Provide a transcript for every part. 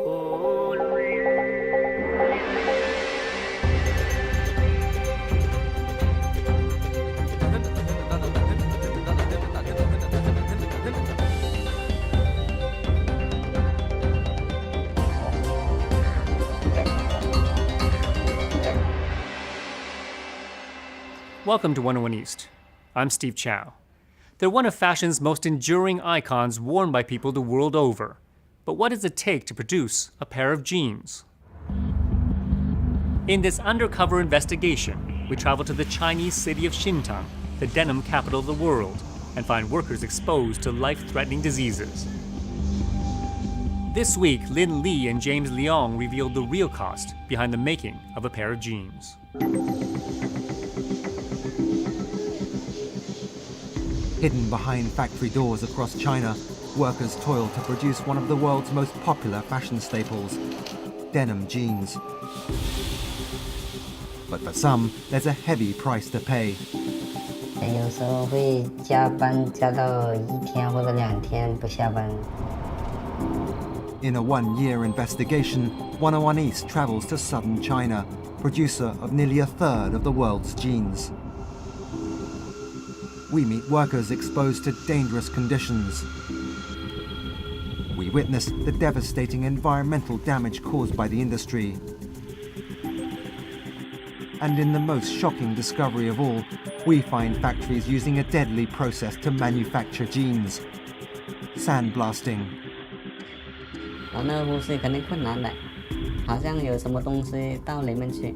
Welcome to 101 East. I'm Steve Chow. They're one of fashion's most enduring icons worn by people the world over. But what does it take to produce a pair of jeans? In this undercover investigation, we travel to the Chinese city of Xintang, the denim capital of the world, and find workers exposed to life-threatening diseases. This week, Lin Li and James Leong revealed the real cost behind the making of a pair of jeans. Hidden behind factory doors across China, workers toil to produce one of the world's most popular fashion staples, denim jeans. But for some, there's a heavy price to pay. 有时候会加班加到1天或者2天不下班。 In a one-year investigation, 101 East travels to southern China, producer of nearly a third of the world's jeans. We meet workers exposed to dangerous conditions. We witness the devastating environmental damage caused by the industry. And in the most shocking discovery of all, we find factories using a deadly process to manufacture jeans: sandblasting. 那个呼吸肯定困难的，好像有什么东西到里面去，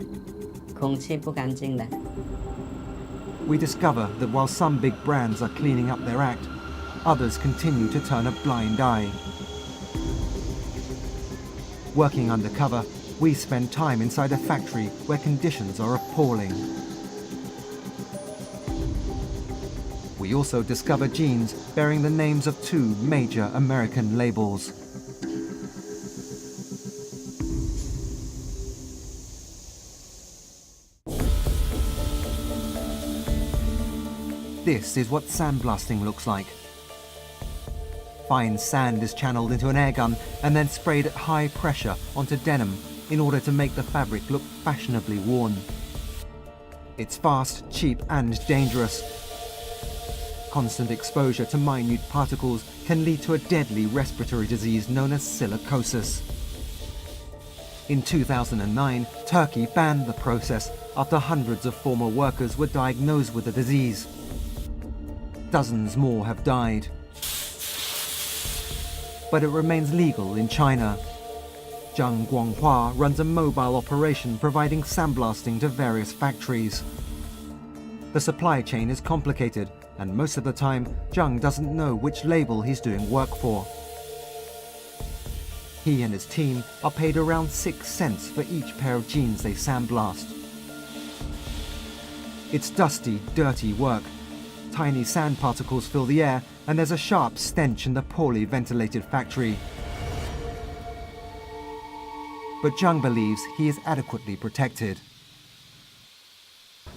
空气不干净的。 We discover that while some big brands are cleaning up their act, others continue to turn a blind eye. Working undercover, we spend time inside a factory where conditions are appalling. We also discover jeans bearing the names of two major American labels. This is what sandblasting looks like. Fine sand is channeled into an air gun and then sprayed at high pressure onto denim in order to make the fabric look fashionably worn. It's fast, cheap, and dangerous. Constant exposure to minute particles can lead to a deadly respiratory disease known as silicosis. In 2009, Turkey banned the process after hundreds of former workers were diagnosed with the disease. Dozens more have died. But it remains legal in China. Zhang Guanghua runs a mobile operation providing sandblasting to various factories. The supply chain is complicated, and most of the time, Zhang doesn't know which label he's doing work for. He and his team are paid around 6 cents for each pair of jeans they sandblast. It's dusty, dirty work. Tiny sand particles fill the air, and there's a sharp stench in the poorly ventilated factory. But Zhang believes he is adequately protected.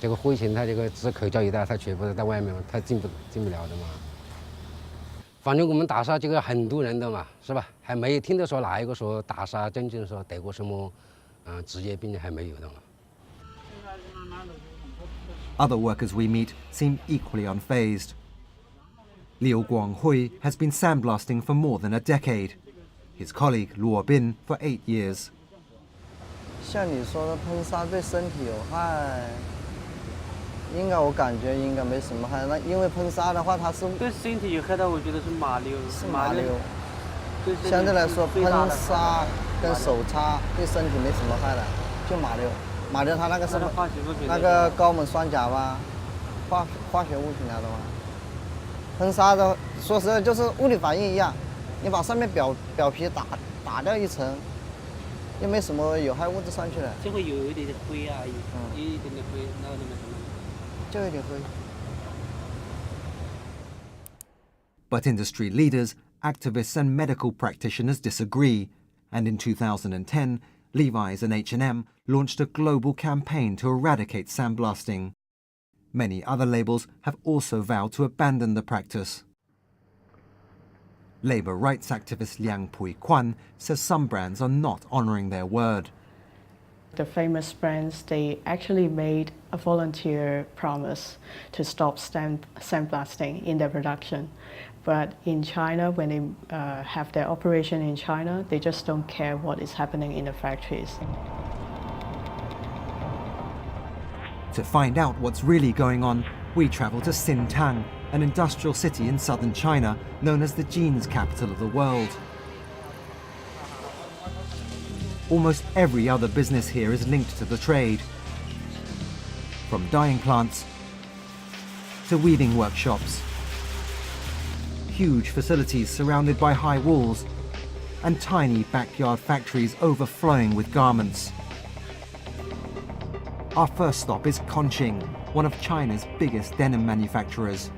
这个灰尘，它这个只口罩一戴，它全部是在外面嘛，它进不了的嘛。反正我们打杀这个很多人的嘛，是吧？还没有听到说哪一个说打杀真正说得过什么，职业病还没有的嘛。 Other workers we meet seem equally unfazed. Liu Guanghui has been sandblasting for more than a decade. His colleague Luo Bin for 8 years. 像你说的喷砂对身体有害，应该我感觉应该没什么害。那因为喷砂的话，它是对身体有害的，我觉得是马溜。是马溜。相对来说，喷砂跟手擦对身体没什么害的，就马溜。 马溜它那个什么，那个高锰酸钾吧，化学物品来的嘛。喷砂的，说实在就是物理反应一样，你把上面表皮打掉一层，又没什么有害物质上去了。就会有一点灰啊，有一点点灰，那没什么。就有点灰。But industry leaders, activists, and medical practitioners disagree, and in 2010. Levi's and H&M launched a global campaign to eradicate sandblasting. Many other labels have also vowed to abandon the practice. Labour rights activist Liang Pui-kwan says some brands are not honouring their word. The famous brands, they actually made a volunteer promise to stop sandblasting in their production. But in China, when they have their operation in China, they just don't care what is happening in the factories. To find out what's really going on, we travel to Xintang, an industrial city in southern China known as the jeans capital of the world. Almost every other business here is linked to the trade. From dyeing plants to weaving workshops, huge facilities surrounded by high walls, and tiny backyard factories overflowing with garments. Our first stop is Conching, one of China's biggest denim manufacturers.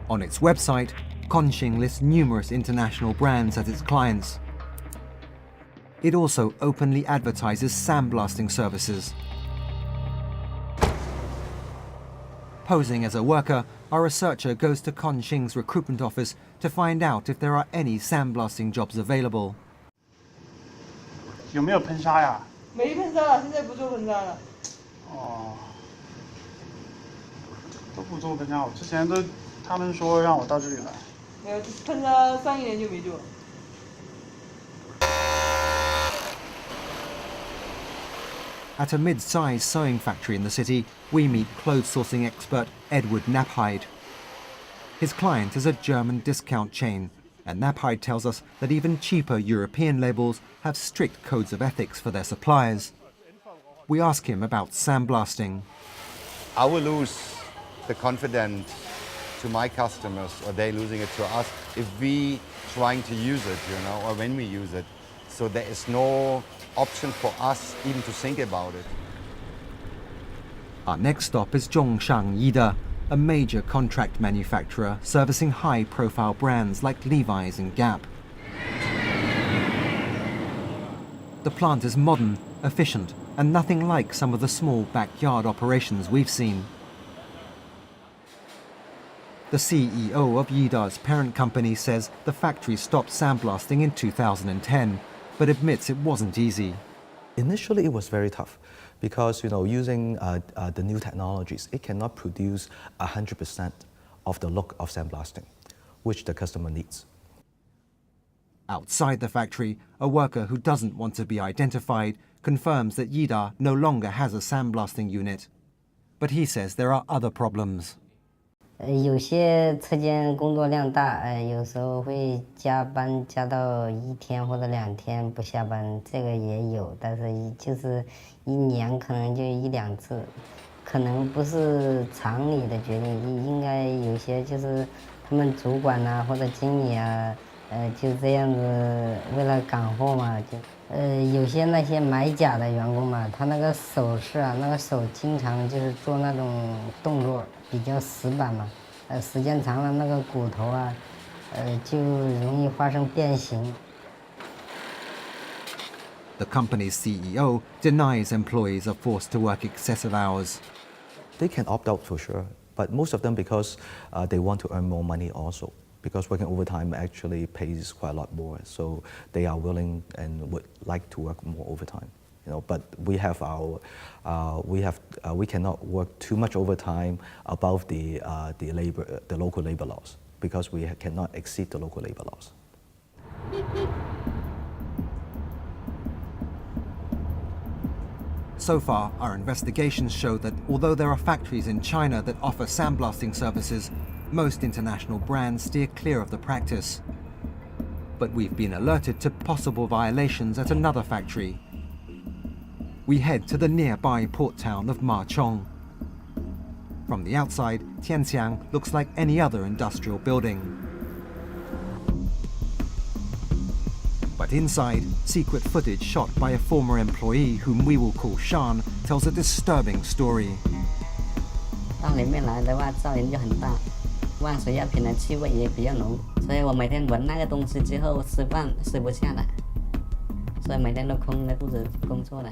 On its website, Conching lists numerous international brands as its clients. It also openly advertises sandblasting services. Posing as a worker, our researcher goes to Conching's recruitment office to find out if there are any sandblasting jobs available. 有没有喷砂呀？没喷砂了，现在不做喷砂了。哦，都不做喷砂，我之前都他们说让我到这里来。没有，喷砂上1年就没做。 At a mid-sized sewing factory in the city, we meet clothes sourcing expert Edward Knapheide. His client is a German discount chain, and Knapheide tells us that even cheaper European labels have strict codes of ethics for their suppliers. We ask him about sandblasting. I will lose the confidence to my customers, or they losing it to us, if we trying to use it, or when we use it. So there is no option for us even to think about it. Our next stop is Zhongshan Yida, a major contract manufacturer servicing high-profile brands like Levi's and Gap. The plant is modern, efficient, and nothing like some of the small backyard operations we've seen. The CEO of Yida's parent company says the factory stopped sandblasting in 2010, but admits it wasn't easy. Initially, it was very tough because using the new technologies, it cannot produce 100% of the look of sandblasting, which the customer needs. Outside the factory, a worker who doesn't want to be identified confirms that Yida no longer has a sandblasting unit. But he says there are other problems. 有些车间工作量大，有时候会加班加到1天或者2天不下班，这个也有，但是就是1年可能就1、2次，可能不是厂里的决定，应该有些就是他们主管啊或者经理啊，就这样子为了赶货嘛，有些那些买假的员工嘛，他那个手势啊，那个手经常就是做那种动作比较死板嘛，时间长了那个骨头啊，就容易发生变形。The company's CEO denies employees are forced to work excessive hours. They can opt out for sure, but most of them because they want to earn more money also. Because working overtime actually pays quite a lot more, so they are willing and would like to work more overtime. But we have we cannot work too much overtime above the local labor laws because we cannot exceed the local labor laws. So far, our investigations show that although there are factories in China that offer sandblasting services, most international brands steer clear of the practice. But we've been alerted to possible violations at another factory. We head to the nearby port town of Machong. From the outside, Tianxiang looks like any other industrial building. But inside, secret footage shot by a former employee whom we will call Shan tells a disturbing story. 到里面来的话，噪音就很大。 万水药品的气味也比较浓，所以我每天闻那个东西之后吃饭吃不下来，所以每天都空着肚子工作的。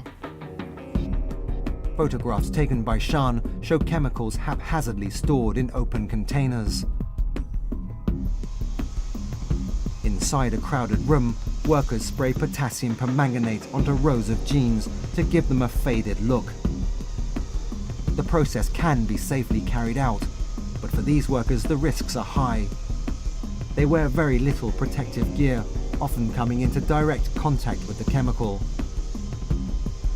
Photographs taken by Shan show chemicals haphazardly stored in open containers. Inside a crowded room, workers spray potassium permanganate onto rows of jeans to give them a faded look. The process can be safely carried out, but for these workers the risks are high. They wear very little protective gear, often coming into direct contact with the chemical.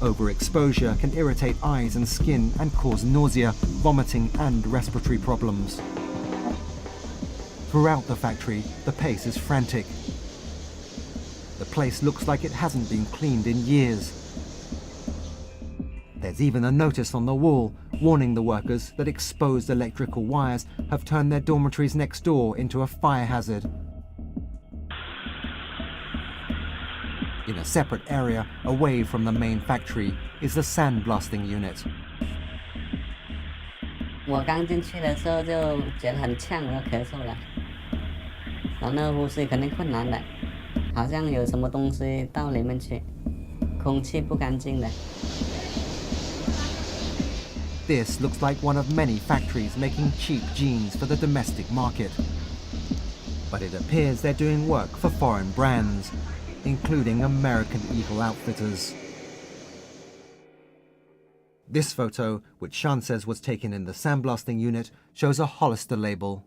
Overexposure can irritate eyes and skin and cause nausea, vomiting and respiratory problems. Throughout the factory, the pace is frantic. The place looks like it hasn't been cleaned in years. There's even a notice on the wall warning the workers that exposed electrical wires have turned their dormitories next door into a fire hazard. In a separate area, away from the main factory, is the sandblasting unit. 我刚进去的时候就觉得很呛，我要咳嗽了。然后那个呼吸肯定困难的，好像有什么东西到里面去，空气不干净的。This looks like one of many factories making cheap jeans for the domestic market. But it appears they're doing work for foreign brands, including American Eagle Outfitters. This photo, which Shan says was taken in the sandblasting unit, shows a Hollister label.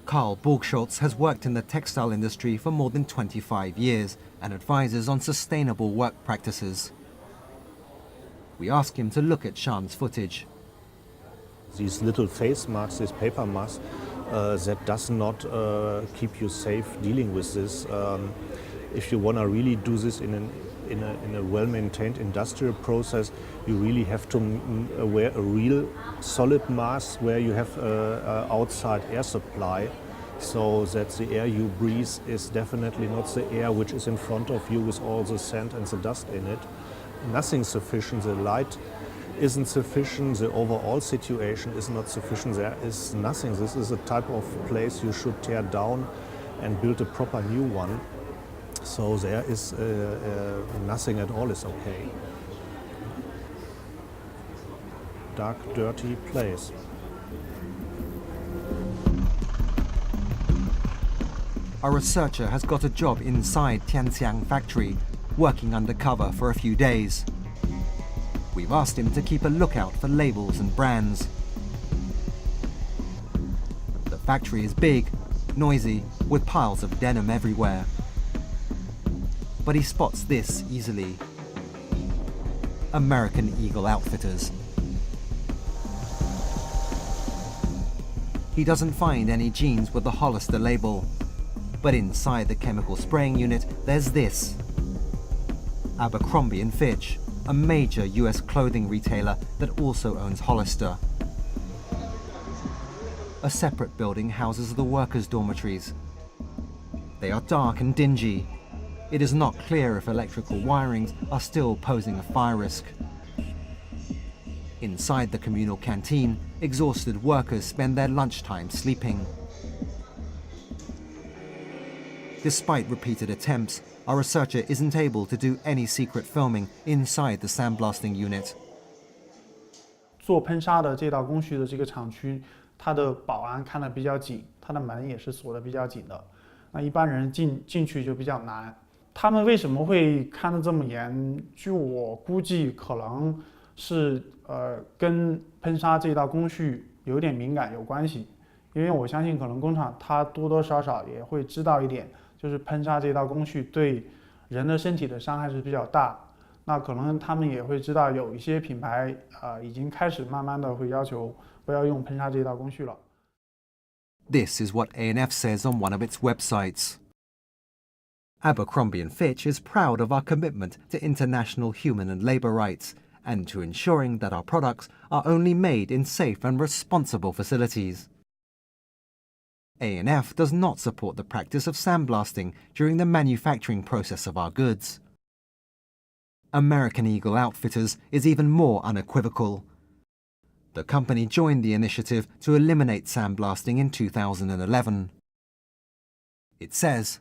Karl Borgschultz has worked in the textile industry for more than 25 years and advises on sustainable work practices. We ask him to look at Shan's footage. These little face masks, these paper masks, that does not keep you safe dealing with this. If you want to really do this in a well-maintained industrial process, you really have to wear a real solid mask where you have outside air supply, so that the air you breathe is definitely not the air which is in front of you with all the sand and the dust in it. Nothing's sufficient, the light isn't sufficient, the overall situation is not sufficient, there is nothing. This is a type of place you should tear down and build a proper new one. So there is nothing at all is okay. Dark, dirty place. A researcher has got a job inside Tianxiang factory, working undercover for a few days. We've asked him to keep a lookout for labels and brands. The factory is big, noisy, with piles of denim everywhere. But he spots this easily. American Eagle Outfitters. He doesn't find any jeans with the Hollister label, but inside the chemical spraying unit there's this. Abercrombie & Fitch, a major US clothing retailer that also owns Hollister. A separate building houses the workers' dormitories. They are dark and dingy. It is not clear if electrical wirings are still posing a fire risk. Inside the communal canteen, exhausted workers spend their lunchtime sleeping. Despite repeated attempts, our researcher isn't able to do any secret filming inside the sandblasting unit. 做喷砂的这道工序的这个厂区，它的保安看得比较紧，它的门也是锁得比较紧的。那一般人进去就比较难。他们为什么会看得这么严？据我估计，可能是跟喷砂这道工序有点敏感有关系。因为我相信，可能工厂它多多少少也会知道一点。 就是喷砂这道工序对人的身体的伤害是比较大，那可能他们也会知道有一些品牌已经开始慢慢的会要求不要用喷砂这道工序了。This is what A&F says on one of its websites. Abercrombie & Fitch is proud of our commitment to international human and labour rights and to ensuring that our products are only made in safe and responsible facilities. A&F does not support the practice of sandblasting during the manufacturing process of our goods. American Eagle Outfitters is even more unequivocal. The company joined the initiative to eliminate sandblasting in 2011. It says,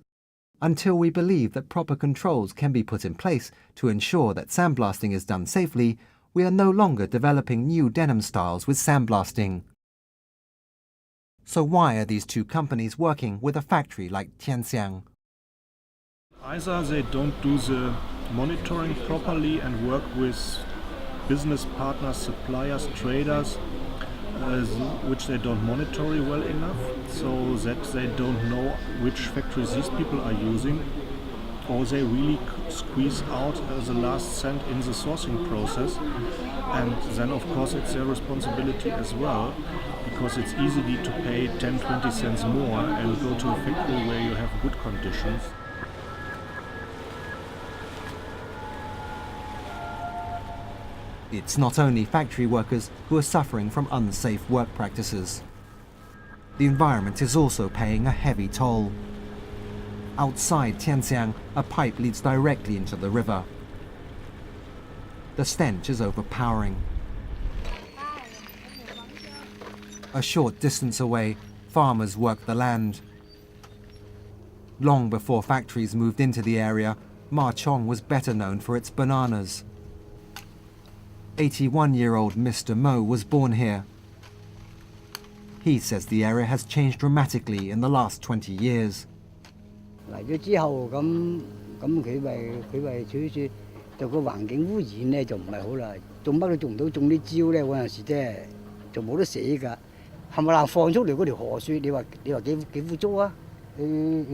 "Until we believe that proper controls can be put in place to ensure that sandblasting is done safely, we are no longer developing new denim styles with sandblasting. So why are these two companies working with a factory like Xintang? Either they don't do the monitoring properly and work with business partners, suppliers, traders, which they don't monitor well enough, so that they don't know which factories these people are using, or they really squeeze out the last cent in the sourcing process. And then of course it's their responsibility as well, because it's easy to pay 10-20 cents more and go to a factory where you have good conditions. It's not only factory workers who are suffering from unsafe work practices. The environment is also paying a heavy toll. Outside Xintang, a pipe leads directly into the river. The stench is overpowering. A short distance away, farmers work the land. Long before factories moved into the area, Ma Chong was better known for its bananas. 81-year-old Mr. Mo was born here. He says the area has changed dramatically in the last 20 years. 嚟咗之後咁佢咪就個環境污染咧就唔係好啦，種乜都種唔到，種啲蕉咧嗰陣時真係就冇得死㗎，冚唪唥放出嚟嗰條河水，你話幾污糟啊？要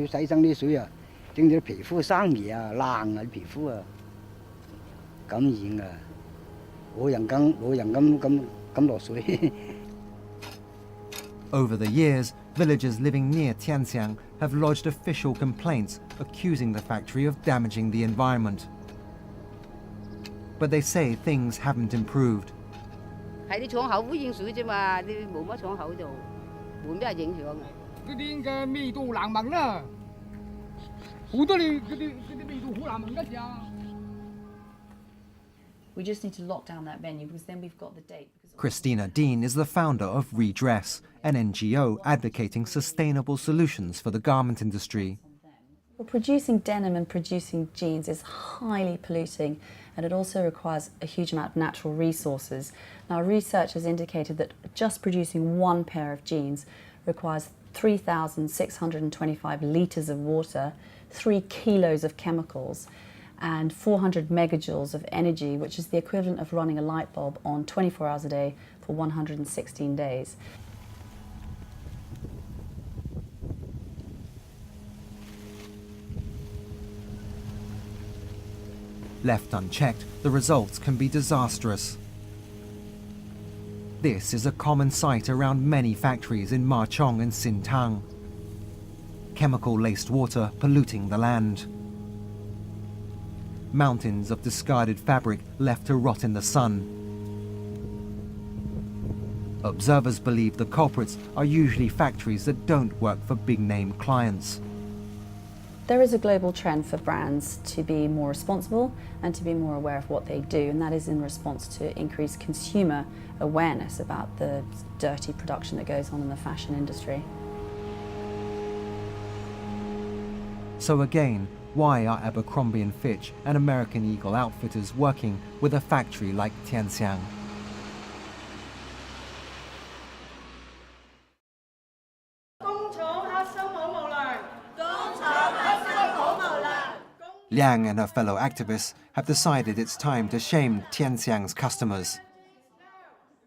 洗生啲水啊，整到啲皮膚生嘢啊、爛啊啲皮膚啊，感染㗎，冇人敢落水。Over the years, villagers living near Xintang have lodged official complaints accusing the factory of damaging the environment. But they say things haven't improved. 係啲廠口污染水啫嘛，啲冇乜廠口就冇咩影響啊。嗰啲嘅味道難聞啦，好多你嗰啲味道好難聞㗎咋。We just need to lock down that venue because then we've got the date. Christina Dean is the founder of Redress, an NGO advocating sustainable solutions for the garment industry. Well, producing denim and producing jeans is highly polluting, and it also requires a huge amount of natural resources. Now, research has indicated that just producing one pair of jeans requires 3,625 litres of water, 3 kilos of chemicals, and 400 megajoules of energy, which is the equivalent of running a light bulb on 24 hours a day for 116 days. Left unchecked, the results can be disastrous. This is a common sight around many factories in Ma Chong and Xintang. Chemical-laced water polluting the land. Mountains of discarded fabric left to rot in the sun. Observers believe the culprits are usually factories that don't work for big-name clients. There is a global trend for brands to be more responsible and to be more aware of what they do, and that is in response to increased consumer awareness about the dirty production that goes on in the fashion industry. So again, why are Abercrombie & Fitch and American Eagle Outfitters working with a factory like Xintang? Liang and her fellow activists have decided it's time to shame Xintang's customers.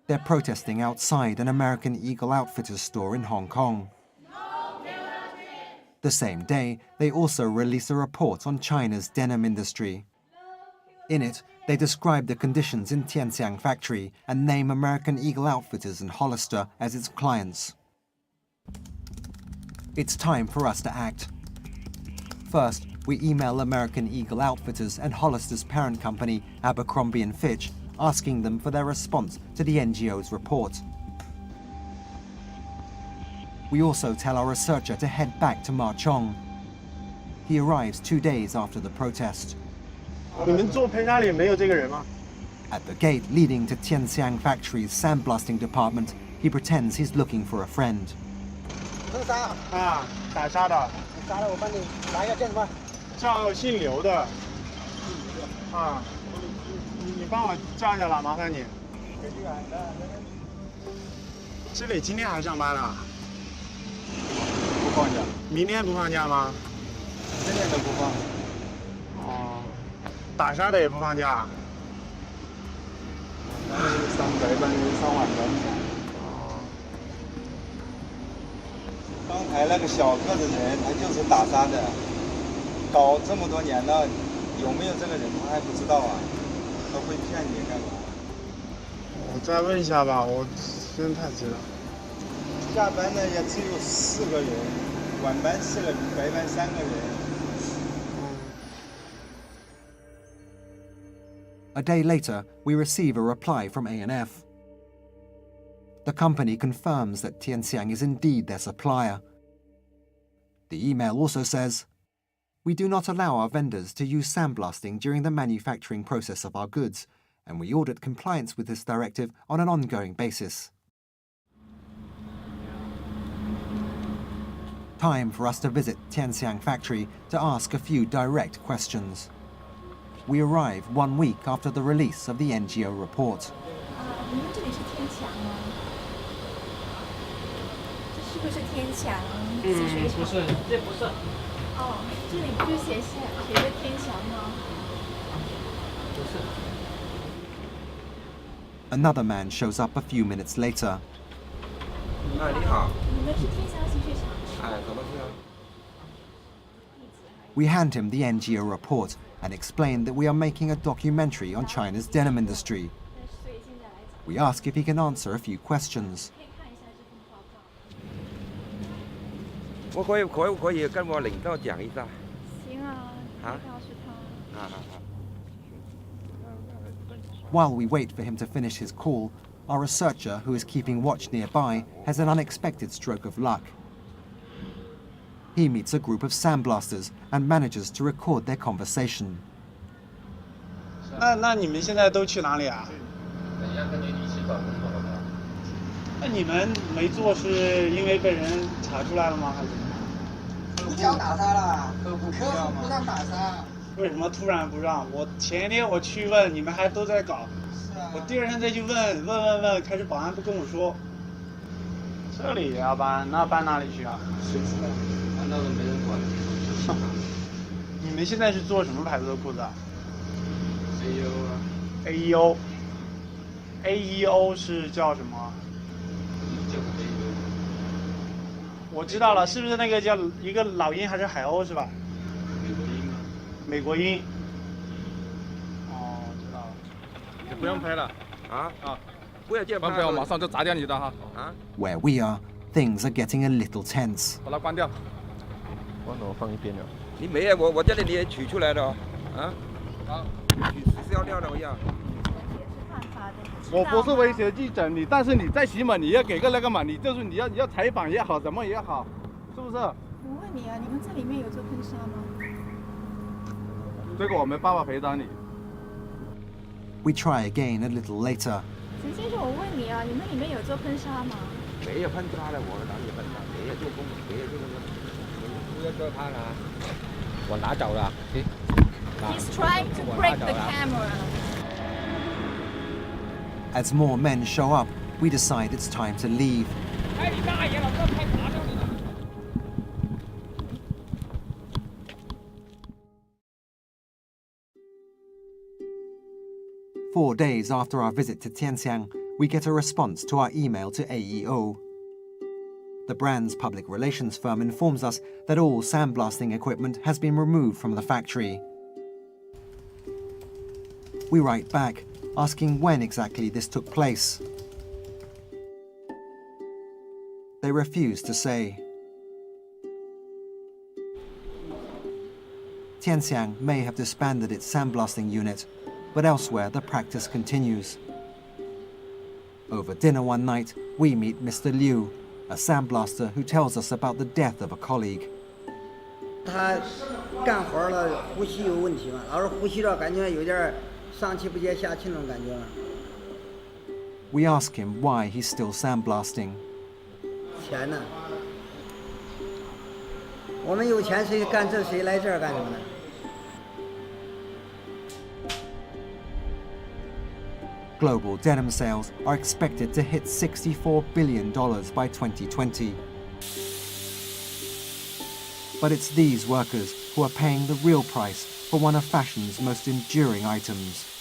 They're protesting outside an American Eagle Outfitters store in Hong Kong. The same day, they also released a report on China's denim industry. In it, they describe the conditions in Xintang factory and name American Eagle Outfitters and Hollister as its clients. It's time for us to act. First, we email American Eagle Outfitters and Hollister's parent company, Abercrombie & Fitch, asking them for their response to the NGO's report. We also tell our researcher to head back to Ma Chong. He arrives 2 days after the protest. At the gate leading to Xintang factory's sandblasting department, he pretends he's looking for a friend. 你帮我叫一下了，麻烦你。这里今天还上班呢？不放假。明天不放假吗？今天都不放。哦，打沙的也不放假。上白班上晚班。刚才那个小个子人，他就是打沙的，搞这么多年了，有没有这个人他还不知道啊，他会骗你干嘛？我再问一下吧，我真太急了。下班呢也只有4个人，晚班4个人，白班3个人。A day later, we receive a reply from A&F. The company confirms that Xintang is indeed their supplier. The email also says, "We do not allow our vendors to use sandblasting during the manufacturing process of our goods, and we audit compliance with this directive on an ongoing basis." Time for us to visit Xintang factory to ask a few direct questions. We arrive 1 week after the release of the NGO report. 你们这里是天强吗？这是不是天强积水厂？不是，这不是。哦，这里不是写着天强吗？不是。Another man shows up a few minutes later. 你好。你们是天强积水厂？怎么是啊？ We hand him the NGO report and explain that we are making a documentary on China's denim industry. We ask if he can answer a few questions. 我可以跟我领导讲一下。行啊，你告诉他。好。 While we wait for him to finish his call, our researcher, who is keeping watch nearby, has an unexpected stroke of luck. He meets a group of sandblasters and manages to record their conversation. 那你们现在都去哪里啊？等一下跟你一起找工作好不好？那你们没做是因为被人查出来了吗？还是怎么？不叫打沙了，客户不让打沙。为什么突然不让？我前一天我去问，你们还都在搞。是啊。我第2天再去问，开始保安不跟我说。这里也要搬，那搬哪里去啊？谁知道？搬到了没人管。你们现在是做什么牌子的裤子啊 ？AEO 啊。AEO 是叫什么？叫 AEO。我知道了，是不是那个叫一个老鹰还是海鸥是吧？美国鹰啊。美国鹰。哦，知道了。你不用拍了啊！不要见拍，我马上就砸掉你的哈！啊 Where we are, things are getting a little tense. 把它关掉。关了，我放一边了。你没有，我这里你也取出来了啊！啊，取消掉了我要。我不是威胁记者你，但是你再起码你要给个那个嘛，你就是你要采访也好，怎么也好，是不是？我问你啊，你们这里面有做喷砂吗？这个我没办法赔偿你。We try again a little later. 陈先生，我问你啊，你们里面有做喷砂吗？没有喷砂的，我哪里喷砂？没有做工，没有做工，不要做他了，我拿走了。He's trying to break the camera. As more men show up, we decide it's time to leave. 哎，你大爷了，这拍砸掉你了！ 4 days after our visit to Xintang, we get a response to our email to AEO. The brand's public relations firm informs us that all sandblasting equipment has been removed from the factory. We write back, asking when exactly this took place. They refuse to say. Xintang may have disbanded its sandblasting unit, but elsewhere the practice continues. Over dinner one night, we meet Mr. Liu, a sandblaster who tells us about the death of a colleague. 他干活了，呼吸有问题嘛，老是呼吸着感觉有点上气不接下气那种感觉。We ask him why he's still sandblasting. 钱呢？我们有钱谁干这谁来这儿干什么呢？ Global denim sales are expected to hit $64 billion by 2020. But it's these workers who are paying the real price for one of fashion's most enduring items.